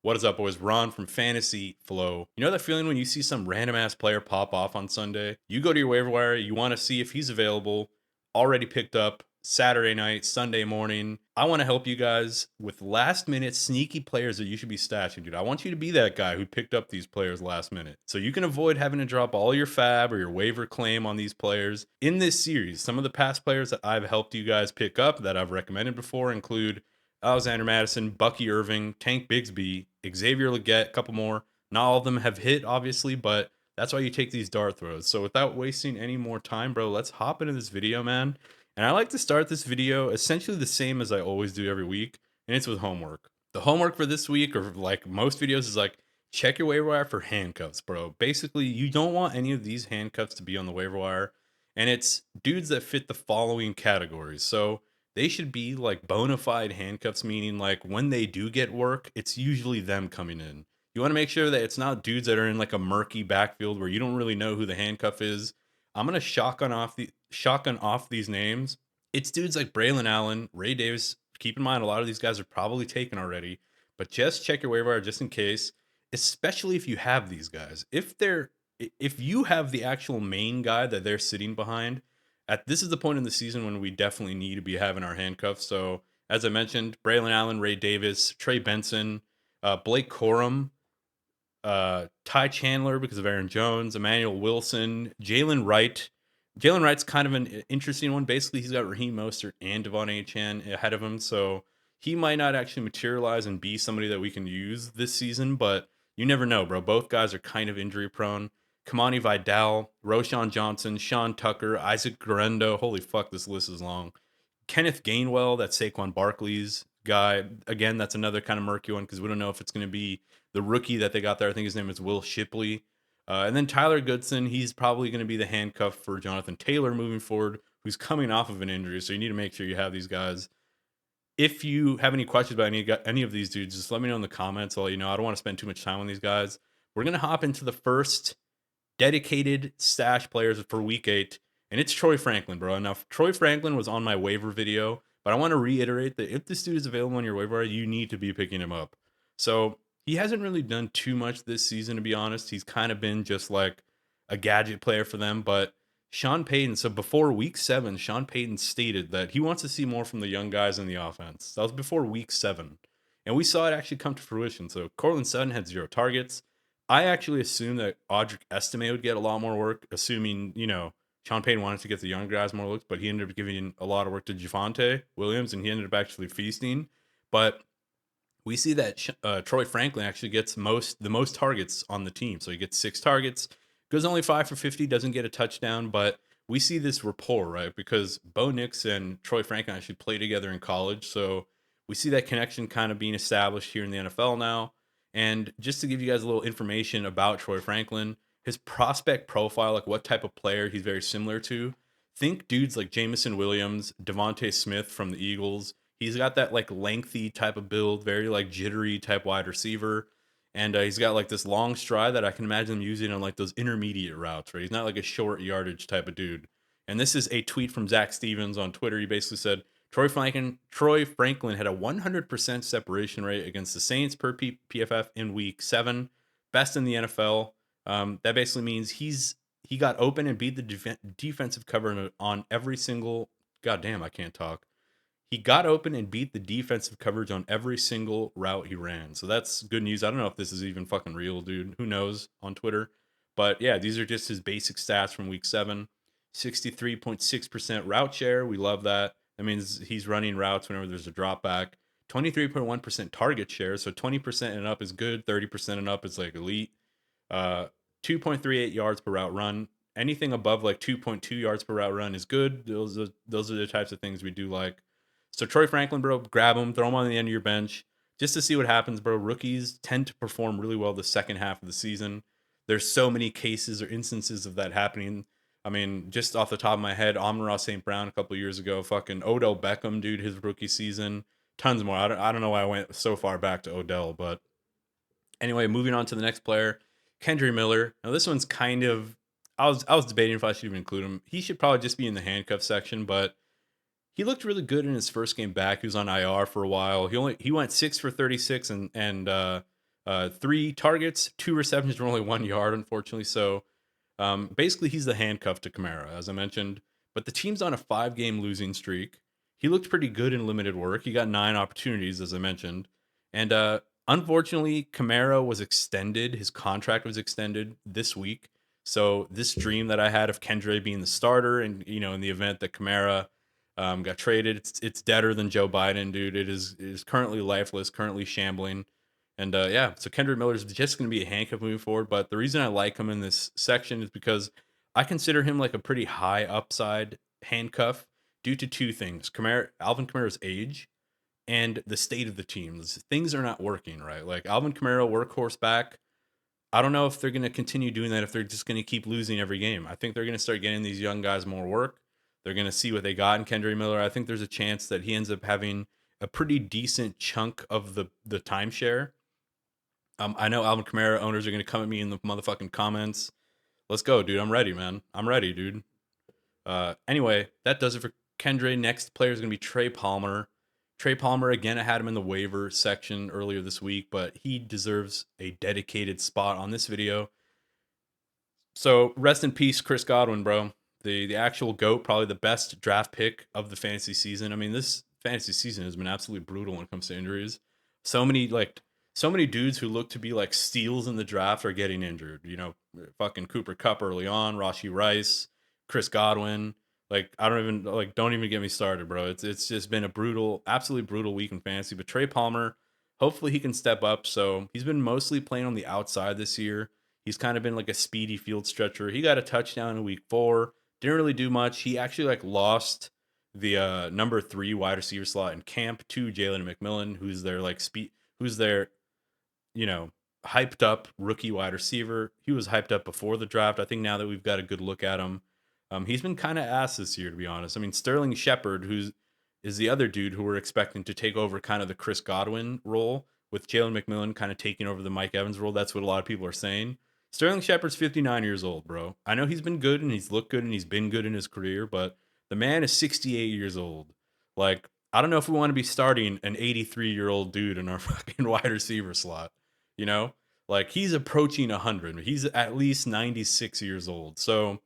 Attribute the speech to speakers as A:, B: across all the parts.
A: What is up, boys? Ron from Fantasy Flow. You know that feeling when you see some random ass player pop off on Sunday? You go to your waiver wire, you want to see if he's available, already picked up Saturday night, Sunday morning. I want to help you guys with last minute sneaky players that you should be stashing, dude. I want you to be that guy who picked up these players last minute. So you can avoid having to drop all your fab or your waiver claim on these players. In this series, some of the past players that I've helped you guys pick up that I've recommended before include Alexander Madison, Bucky Irving, Tank Bigsby, Xavier Legette, a couple more. Not all of them have hit, obviously, but that's why you take these dart throws. So without wasting any more time, bro, let's hop into this video, man. And I like to start this video essentially the same as I always do every week, and it's with homework. The homework for this week, or like most videos, is like check your waiver wire for handcuffs, bro. Basically, you don't want any of these handcuffs to be on the waiver wire, and it's dudes that fit the following categories. So they should be like bona fide handcuffs, meaning like when they do get work, it's usually them coming in. You want to make sure that it's not dudes that are in like a murky backfield where you don't really know who the handcuff is. I'm gonna shotgun off these names. It's dudes like Braelon Allen, Ray Davis. Keep in mind, a lot of these guys are probably taken already, but just check your waiver wire just in case. Especially if you have these guys. If you have the actual main guy that they're sitting behind, this is the point in the season when we definitely need to be having our handcuffs. So as I mentioned, Braelon Allen, Ray Davis, Trey Benson, Blake Corum, Ty Chandler because of Aaron Jones, Emanuel Wilson, Jaylen Wright. Jaylen Wright's kind of an interesting one. Basically, he's got Raheem Mostert and Devon Achane ahead of him, so he might not actually materialize and be somebody that we can use this season, but you never know, bro. Both guys are kind of injury prone. Kimani Vidal, Roschon Johnson, Sean Tucker, Isaac Guerendo. Holy fuck, this list is long. Kenneth Gainwell, that's Saquon Barkley's guy. Again, that's another kind of murky one because we don't know if it's going to be the rookie that they got there. I think his name is Will Shipley. And then Tyler Goodson, he's probably going to be the handcuff for Jonathan Taylor moving forward, who's coming off of an injury. So you need to make sure you have these guys. If you have any questions about any of these dudes, just let me know in the comments. I'll let you know. I don't want to spend too much time on these guys. We're going to hop into the first dedicated stash players for week 8, and it's Troy Franklin, bro. Now, Troy Franklin was on my waiver video, but I want to reiterate that if this dude is available on your waiver, you need to be picking him up. So he hasn't really done too much this season, to be honest. He's kind of been just like a gadget player for them, but Sean Payton, so before week 7, Sean Payton stated that he wants to see more from the young guys in the offense. That was before week 7. And we saw it actually come to fruition. So Cortland Sutton had 0 targets. I actually assumed that Audric Estime would get a lot more work, assuming, Sean Payton wanted to get the young guys more looks, but he ended up giving a lot of work to Javonte Williams, and he ended up actually feasting. But we see that Troy Franklin actually gets the most targets on the team. So he gets 6 targets, goes only 5 for 50, doesn't get a touchdown, but we see this rapport, right? Because Bo Nix and Troy Franklin actually play together in college. So we see that connection kind of being established here in the NFL now. And just to give you guys a little information about Troy Franklin, his prospect profile, like what type of player he's very similar to. Think dudes like Jamison Williams, Devontae Smith from the Eagles. He's got that like lengthy type of build, very like jittery type wide receiver. And he's got like this long stride that I can imagine him using on like those intermediate routes, right? He's not like a short yardage type of dude. And this is a tweet from Zach Stevens on Twitter. He basically said, Troy Franklin had a 100% separation rate against the Saints per PFF in week 7, best in the NFL. That basically means he got open and beat the defensive cover on every single. Goddamn, I can't talk. He got open and beat the defensive coverage on every single route he ran. So that's good news. I don't know if this is even fucking real, dude. Who knows on Twitter? But yeah, these are just his basic stats from week 7. 63.6% route share. We love that. That means he's running routes whenever there's a drop back. 23.1% target share. So 20% and up is good. 30% and up is like elite. 2.38 yards per route run. Anything above like 2.2 yards per route run is good. Those are the types of things we do like. So Troy Franklin, bro, grab him, throw him on the end of your bench just to see what happens, bro. Rookies tend to perform really well the second half of the season. There's so many cases or instances of that happening. I mean, just off the top of my head, Amon-Ra St. Brown a couple years ago, fucking Odell Beckham, dude, his rookie season, tons more. I don't know why I went so far back to Odell, but anyway, moving on to the next player, Kendre Miller. Now this one's kind of I was debating if I should even include him. He should probably just be in the handcuff section, but he looked really good in his first game back. He was on IR for a while. He went 6 for 36 and 3 targets, 2 receptions for only 1 yard, unfortunately. So basically, he's the handcuff to Kamara, as I mentioned. But the team's on a 5-game losing streak. He looked pretty good in limited work. He got 9 opportunities, as I mentioned. And unfortunately, Kamara was extended. His contract was extended this week. So this dream that I had of Kendre being the starter, and in the event that Kamara got traded, it's deader than Joe Biden, dude. It is currently lifeless, currently shambling. And yeah, so Kendre Miller is just going to be a handcuff moving forward. But the reason I like him in this section is because I consider him like a pretty high upside handcuff due to 2 things: Alvin Kamara's age, and the state of the team. Things are not working right. Like Alvin Kamara, workhorse back. I don't know if they're going to continue doing that if they're just going to keep losing every game. I think they're going to start getting these young guys more work. They're going to see what they got in Kendre Miller. I think there's a chance that he ends up having a pretty decent chunk of the timeshare. I know Alvin Kamara owners are going to come at me in the motherfucking comments. Let's go, dude. I'm ready, man. I'm ready, dude. Anyway, that does it for Kendre. Next player is going to be Trey Palmer. Trey Palmer, again, I had him in the waiver section earlier this week, but he deserves a dedicated spot on this video. So rest in peace, Chris Godwin, bro. The actual GOAT, probably the best draft pick of the fantasy season. I mean, this fantasy season has been absolutely brutal when it comes to injuries. So many dudes who look to be like steals in the draft are getting injured. Fucking Cooper Kupp early on, Rashee Rice, Chris Godwin. Like, I don't even get me started, bro. It's just been a brutal, absolutely brutal week in fantasy. But Trey Palmer, hopefully he can step up. So he's been mostly playing on the outside this year. He's kind of been like a speedy field stretcher. He got a touchdown in week 4. Didn't really do much. He actually lost the number 3 wide receiver slot in camp to Jaylen McMillan, who's their hyped up rookie wide receiver. He was hyped up before the draft. I think now that we've got a good look at him, he's been kind of ass this year, to be honest. I mean, Sterling Shepard, is the other dude who we're expecting to take over kind of the Chris Godwin role, with Jalen McMillan kind of taking over the Mike Evans role. That's what a lot of people are saying. Sterling Shepard's 59 years old, bro. I know he's been good and he's looked good and he's been good in his career, but the man is 68 years old. Like, I don't know if we want to be starting an 83-year-old dude in our fucking wide receiver slot. You know, like he's approaching 100. He's at least 96 years old. So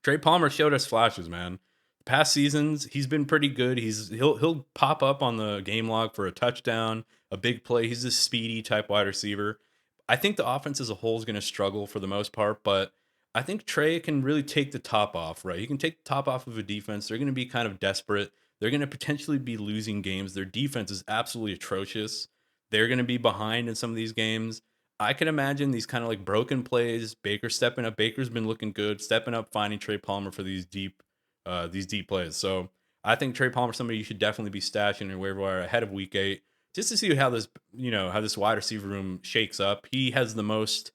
A: Trey Palmer showed us flashes, man. Past seasons, he's been pretty good. He'll pop up on the game log for a touchdown, a big play. He's a speedy type wide receiver. I think the offense as a whole is going to struggle for the most part, but I think Trey can really take the top off, right? He can take the top off of a defense. They're going to be kind of desperate. They're going to potentially be losing games. Their defense is absolutely atrocious. They're going to be behind in some of these games. I can imagine these kind of like broken plays. Baker stepping up. Baker's been looking good, stepping up, finding Trey Palmer for these deep plays. So I think Trey Palmer, somebody you should definitely be stashing in your waiver wire ahead of week 8, just to see how this wide receiver room shakes up. He has the most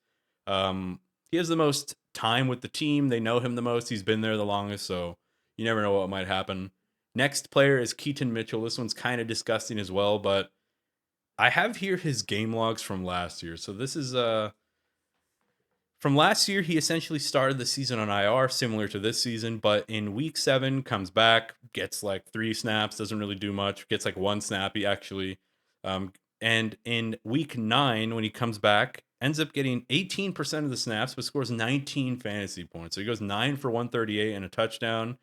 A: time with the team. They know him the most. He's been there the longest, so you never know what might happen. Next player is Keaton Mitchell. This one's kind of disgusting as well, but I have here his game logs from last year. So this is from last year. He essentially started the season on IR, similar to this season, but in week 7 comes back, gets like 3 snaps, doesn't really do much, gets like 1 snap. He actually, and in week 9 when he comes back, ends up getting 18% of the snaps, but scores 19 fantasy points. So he goes 9 for 138 and a touchdown.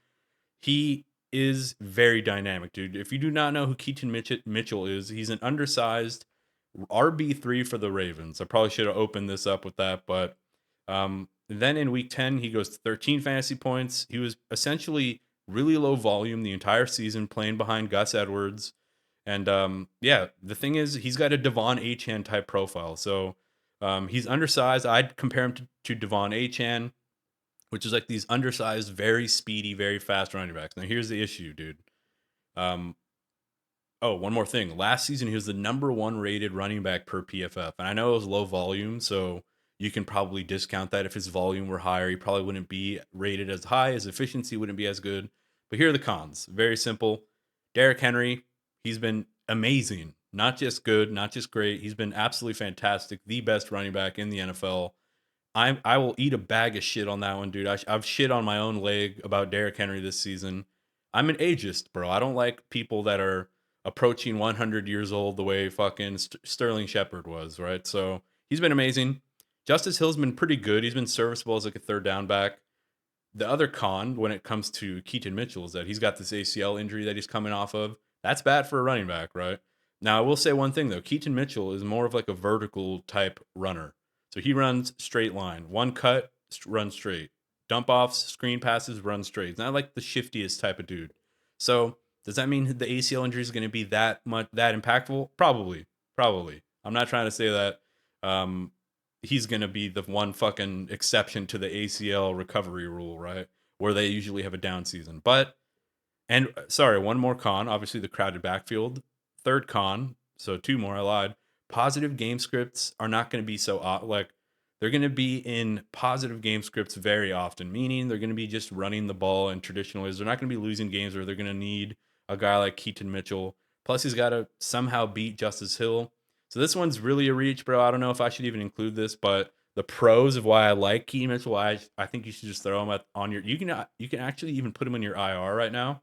A: He is very dynamic, dude. If you do not know who Keaton Mitchell is, he's an undersized RB3 for the Ravens. I probably should have opened this up with that, but then in week 10, he goes to 13 fantasy points. He was essentially really low volume the entire season, playing behind Gus Edwards. And yeah, the thing is, he's got a Devon Achane type profile. So he's undersized. I'd compare him to Devon Achane, which is like these undersized, very speedy, very fast running backs. Now, here's the issue, dude. Oh, one more thing. Last season, he was the number 1 rated running back per PFF. And I know it was low volume, so you can probably discount that. If his volume were higher, he probably wouldn't be rated as high. His efficiency wouldn't be as good. But here are the cons. Very simple. Derrick Henry, he's been amazing. Not just good, not just great. He's been absolutely fantastic. The best running back in the NFL. I will eat a bag of shit on that one, dude. I've shit on my own leg about Derrick Henry this season. I'm an ageist, bro. I don't like people that are approaching 100 years old the way fucking Sterling Shepard was, right? So he's been amazing. Justice Hill's been pretty good. He's been serviceable as like a third down back. The other con when it comes to Keaton Mitchell is that he's got this ACL injury that he's coming off of. That's bad for a running back, right? Now, I will say one thing though. Keaton Mitchell is more of like a vertical type runner. So he runs straight line. One cut, run straight. Dump offs, screen passes, run straight. He's not like the shiftiest type of dude. So does that mean the ACL injury is going to be that impactful? Probably, probably. I'm not trying to say that he's going to be the one fucking exception to the ACL recovery rule, right? Where they usually have a down season. But, and sorry, one more con, obviously the crowded backfield. Third con, so two more, I lied. Positive game scripts are not going to be so, like, they're going to be in positive game scripts very often, meaning they're going to be just running the ball in traditional ways. They're not going to be losing games where they're going to need a guy like Keaton Mitchell. Plus, he's got to somehow beat Justice Hill. So this one's really a reach, bro. I don't know if I should even include this, but the pros of why I like Keaton Mitchell, why I think you should just throw him on your. You can actually even put him in your IR right now.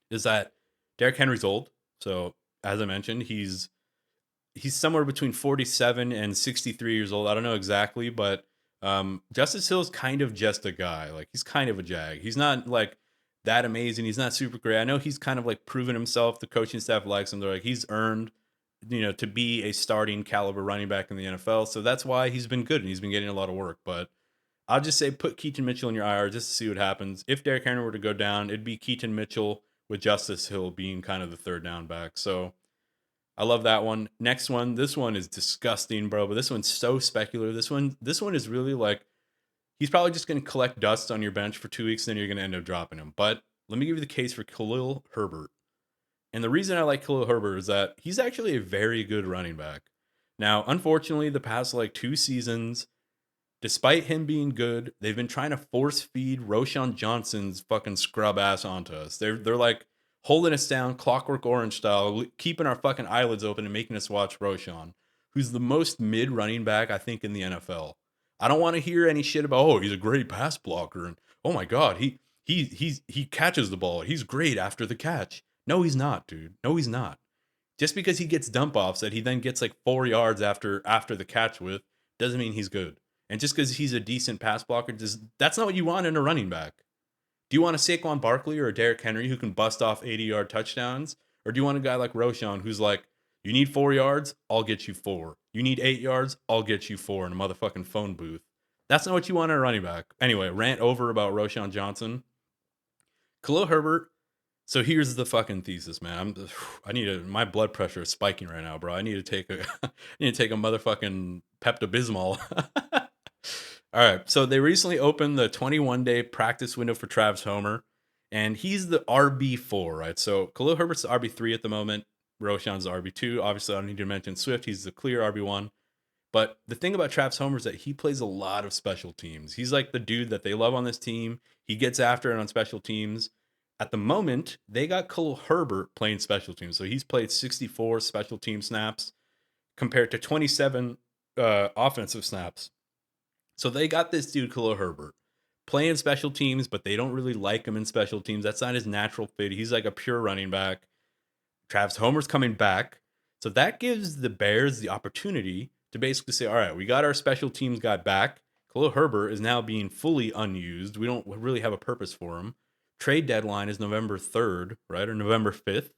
A: Is that Derrick Henry's old? So as I mentioned, he's somewhere between 47 and 63 years old. I don't know exactly, but Justice Hill's kind of just a guy. Like he's kind of a jag. He's not like that amazing. He's not super great. I know he's kind of like proven himself. The coaching staff likes him. They're like he's earned, to be a starting caliber running back in the NFL. So that's why he's been good and he's been getting a lot of work. But I'll just say put Keaton Mitchell in your IR just to see what happens. If Derrick Henry were to go down, it'd be Keaton Mitchell with Justice Hill being kind of the third down back. So I love that one. Next one, this one is disgusting, bro. But this one's so speculative. This one is really like he's probably just going to collect dust on your bench for 2 weeks, and then you're going to end up dropping him. But let me give you the case for Khalil Herbert. And the reason I like Khalil Herbert is that he's actually a very good running back. Now, unfortunately, the past like 2 seasons, despite him being good, they've been trying to force feed Roschon Johnson's fucking scrub ass onto us. They're like holding us down, Clockwork Orange style, keeping our fucking eyelids open and making us watch Roschon, who's the most mid running back I think in the NFL. I don't want to hear any shit about he's a great pass blocker and oh my god he catches the ball. He's great after the catch. No, he's not, dude. No, he's not. Just because he gets dump offs that he then gets like 4 yards after the catch with doesn't mean he's good. And just because he's a decent pass blocker, that's not what you want in a running back. Do you want a Saquon Barkley or a Derrick Henry who can bust off 80-yard touchdowns? Or do you want a guy like Roschon who's like, you need 4 yards? I'll get you 4. You need 8 yards? I'll get you 4 in a motherfucking phone booth. That's not what you want in a running back. Anyway, rant over about Roschon Johnson. Khalil Herbert. So here's the fucking thesis, man. My blood pressure is spiking right now, bro. I need to take a motherfucking Pepto-Bismol. All right, so they recently opened the 21-day practice window for Travis Homer, and he's the RB4, right? So Khalil Herbert's the RB3 at the moment. Roschon's the RB2. Obviously, I don't need to mention Swift. He's the clear RB1. But the thing about Travis Homer is that he plays a lot of special teams. He's like the dude that they love on this team. He gets after it on special teams. At the moment, they got Khalil Herbert playing special teams. So he's played 64 special team snaps compared to 27 offensive snaps. So they got this dude, Khalil Herbert, playing special teams, but they don't really like him in special teams. That's not his natural fit. He's like a pure running back. Travis Homer's coming back. So that gives the Bears the opportunity to basically say, all right, we got our special teams guy back. Khalil Herbert is now being fully unused. We don't really have a purpose for him. Trade deadline is November 3rd, right? Or November 5th.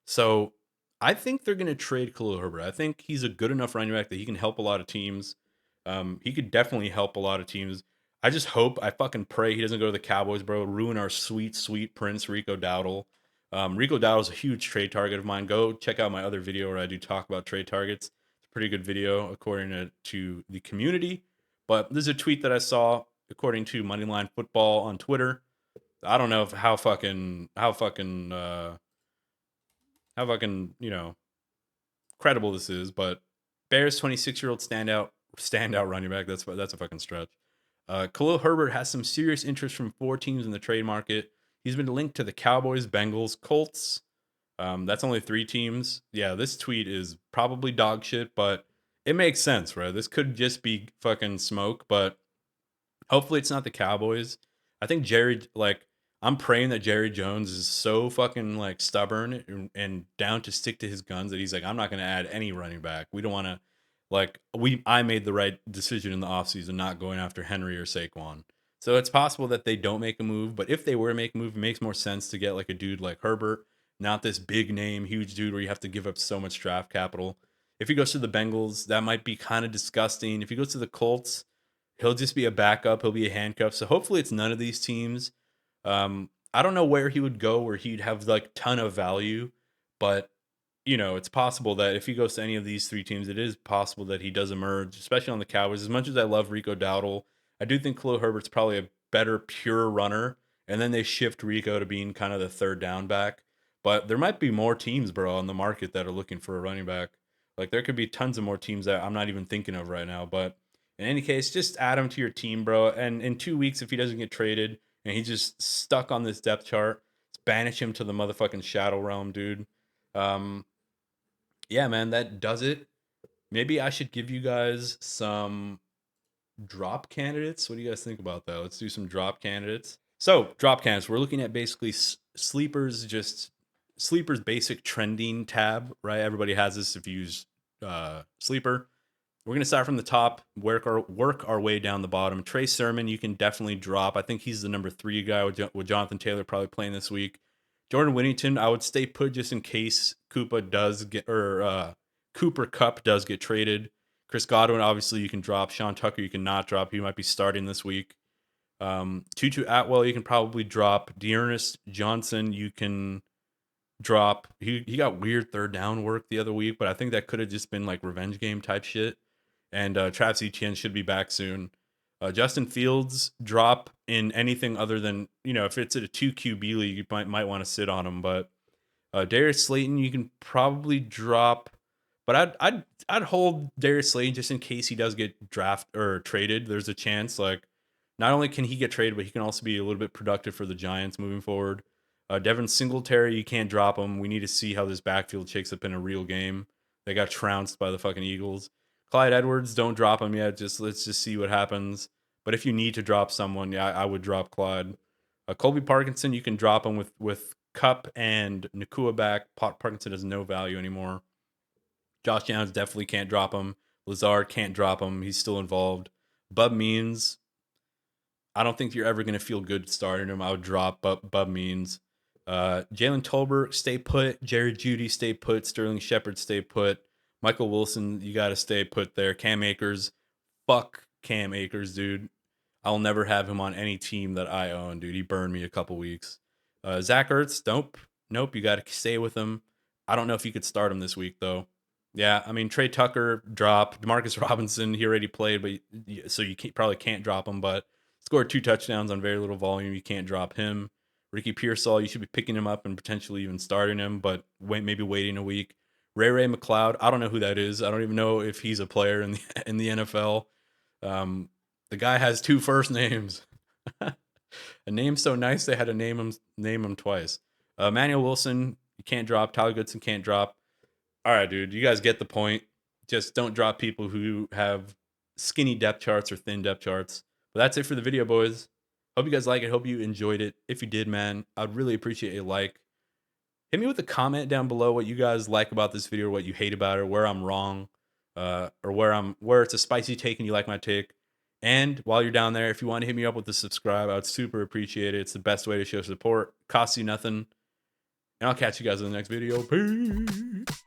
A: So I think they're going to trade Khalil Herbert. I think he's a good enough running back that he can help a lot of teams. He could definitely help a lot of teams. I just hope, I fucking pray he doesn't go to the Cowboys, bro. Ruin our sweet, sweet Prince, Rico Dowdle. Rico Dowdle is a huge trade target of mine. Go check out my other video where I do talk about trade targets. It's a pretty good video according to the community. But this is a tweet that I saw according to Moneyline Football on Twitter. I don't know how fucking credible this is, but Bears 26-year-old standout running back. That's a fucking stretch. Khalil Herbert has some serious interest from 4 teams in the trade market. He's been linked to the Cowboys, Bengals, Colts. That's only 3 teams. Yeah, this tweet is probably dog shit, but it makes sense, right? This could just be fucking smoke, but hopefully it's not the Cowboys. I think Jerry, I'm praying that Jerry Jones is so fucking like stubborn and down to stick to his guns that he's like, I'm not going to add any running back. We don't want to I made the right decision in the offseason not going after Henry or Saquon. So it's possible that they don't make a move, but if they were to make a move, it makes more sense to get like a dude like Herbert, not this big name, huge dude where you have to give up so much draft capital. If he goes to the Bengals, that might be kind of disgusting. If he goes to the Colts, he'll just be a backup. He'll be a handcuff. So hopefully it's none of these teams. I don't know where he would go where he'd have like ton of value, but you know, it's possible that if he goes to any of these three teams, it is possible that he does emerge, especially on the Cowboys. As much as I love Rico Dowdle, I do think Khalil Herbert's probably a better pure runner. And then they shift Rico to being kind of the third down back. But there might be more teams, bro, on the market that are looking for a running back. Like there could be tons of more teams that I'm not even thinking of right now. But in any case, just add him to your team, bro. And in 2 weeks, if he doesn't get traded and he's just stuck on this depth chart, banish him to the motherfucking shadow realm, dude. Yeah, man, that does it. Maybe I should give you guys some drop candidates. What do you guys think about that? Let's do some drop candidates. So, drop candidates. We're looking at basically sleepers, just sleepers basic trending tab, right? Everybody has this if you use sleeper. We're going to start from the top, work our way down the bottom. Trey Sermon, you can definitely drop. I think he's the number 3 guy with Jonathan Taylor probably playing this week. Jordan Whittington, I would stay put just in case Cooper Kupp does get traded. Chris Godwin, obviously you can drop. Sean Tucker, you can not drop. He might be starting this week. TuTu Atwell, you can probably drop. Dearness Johnson, you can drop. He got weird third down work the other week, but I think that could have just been like revenge game type shit. And Travis Etienne should be back soon. Justin Fields, drop in anything other than, you know, if it's at a 2 QB league, you might want to sit on him. But Darius Slayton, you can probably drop, but I'd hold Darius Slayton just in case he does get draft or traded. There's a chance, like, not only can he get traded, but he can also be a little bit productive for the Giants moving forward. Devin Singletary, you can't drop him. We need to see how this backfield shakes up in a real game. They got trounced by the fucking Eagles. Clyde Edwards, don't drop him yet. Let's just see what happens. But if you need to drop someone, yeah, I would drop Clyde. Colby Parkinson, you can drop him with Kupp and Nakua back. Parkinson has no value anymore. Josh Downs definitely can't drop him. Lazard can't drop him. He's still involved. Bub Means, I don't think you're ever going to feel good starting him. I would drop Bub Means. Jalen Tolbert, stay put. Jerry Jeudy, stay put. Sterling Shepard, stay put. Michael Wilson, you got to stay put there. Cam Akers, fuck Cam Akers, dude. I'll never have him on any team that I own, dude. He burned me a couple weeks. Zach Ertz, nope. You got to stay with him. I don't know if you could start him this week, though. Yeah, I mean, Trey Tucker, drop. Demarcus Robinson, he already played, but so you probably can't drop him, but scored 2 touchdowns on very little volume. You can't drop him. Ricky Pearsall, you should be picking him up and potentially even starting him, but maybe waiting a week. Ray McCloud, I don't know who that is. I don't even know if he's a player in the NFL. The guy has 2 first names. A name so nice they had to name him twice. Emanuel Wilson, you can't drop. Tyler Goodson can't drop. All right, dude, you guys get the point. Just don't drop people who have skinny depth charts or thin depth charts. But that's it for the video, boys. Hope you guys like it. Hope you enjoyed it. If you did, man, I'd really appreciate a like. Hit me with a comment down below what you guys like about this video, or what you hate about it, where I'm wrong, or where it's a spicy take and you like my take. And while you're down there, if you want to hit me up with the subscribe, I would super appreciate it. It's the best way to show support. Costs you nothing. And I'll catch you guys in the next video. Peace.